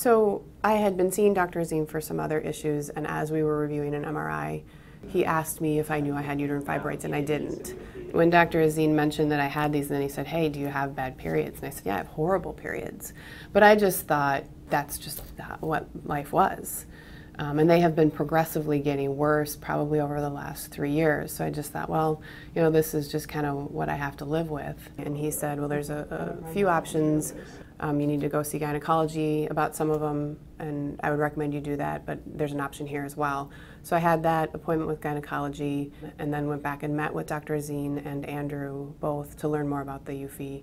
So I had been seeing Dr. Azim for some other issues, and as we were reviewing an MRI, he asked me if I knew I had uterine fibroids, and I didn't. When Dr. Azim mentioned that I had these, and then he said, "Hey, do you have bad periods?" And I said, "Yeah, I have horrible periods." But I just thought that's just what life was. And they have been progressively getting worse probably over the last 3 years. So I just thought, well, you know, this is just kind of what I have to live with. And he said, well, there's a few options. You need to go see gynecology about some of them, and I would recommend you do that, but there's an option here as well. So I had that appointment with gynecology and then went back and met with Dr. Azim and Andrew both to learn more about the UFI.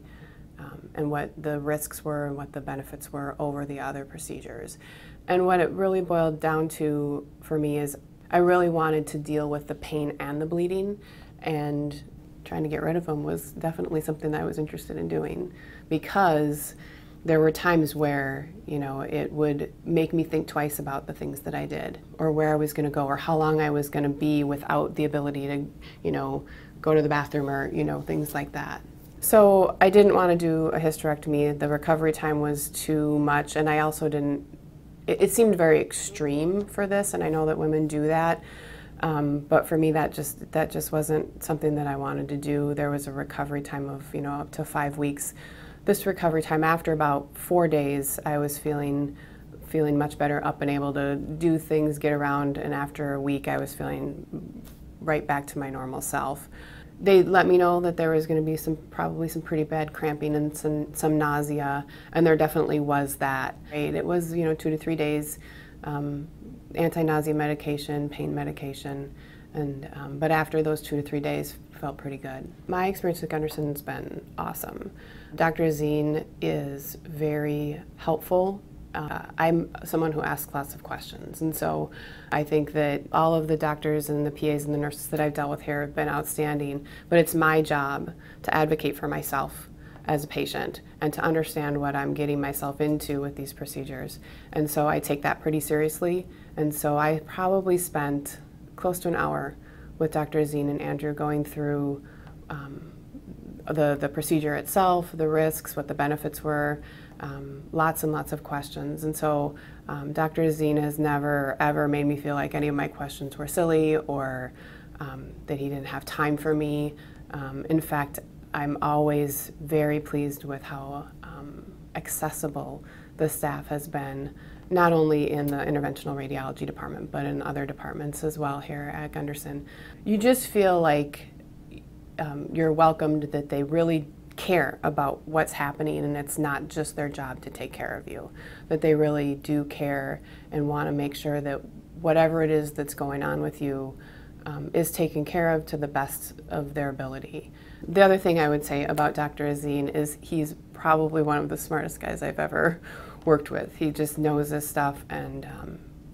And what the risks were and what the benefits were over the other procedures. And what it really boiled down to for me is I really wanted to deal with the pain and the bleeding, and trying to get rid of them was definitely something that I was interested in doing, because there were times where, you know, it would make me think twice about the things that I did, or where I was going to go, or how long I was going to be without the ability to, you know, go to the bathroom, or, you know, things like that. So I didn't want to do a hysterectomy. The recovery time was too much, and I also didn't, it seemed very extreme for this, and I know that women do that, but for me that just wasn't something that I wanted to do. There was a recovery time of, you know, up to 5 weeks. This recovery time, after about 4 days, I was feeling much better, up and able to do things, get around, and after a week I was feeling right back to my normal self. They let me know that there was going to be probably some pretty bad cramping and some nausea, and there definitely was that. Right? It was, you know, 2 to 3 days, anti-nausea medication, pain medication, and but after those 2 to 3 days, felt pretty good. My experience with Gunderson's been awesome. Dr. Azim is very helpful. I'm someone who asks lots of questions, and so I think that all of the doctors and the PAs and the nurses that I've dealt with here have been outstanding, but it's my job to advocate for myself as a patient and to understand what I'm getting myself into with these procedures. And so I take that pretty seriously, and so I probably spent close to an hour with Dr. Azim and Andrew going through the procedure itself, the risks, what the benefits were, lots and lots of questions. And so Dr. Azim has never ever made me feel like any of my questions were silly, or that he didn't have time for me. In fact, I'm always very pleased with how accessible the staff has been, not only in the interventional radiology department, but in other departments as well here at Gunderson. You just feel like you're welcomed, that they really care about what's happening, and it's not just their job to take care of you, that they really do care and want to make sure that whatever it is that's going on with you is taken care of to the best of their ability. The other thing I would say about Dr. Azim is he's probably one of the smartest guys I've ever worked with. He just knows his stuff, and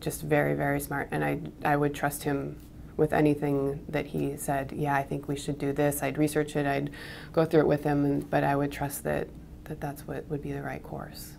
just very, very smart, and I would trust him with anything that he said. Yeah, I think we should do this. I'd research it, I'd go through it with him, but I would trust that that's what would be the right course.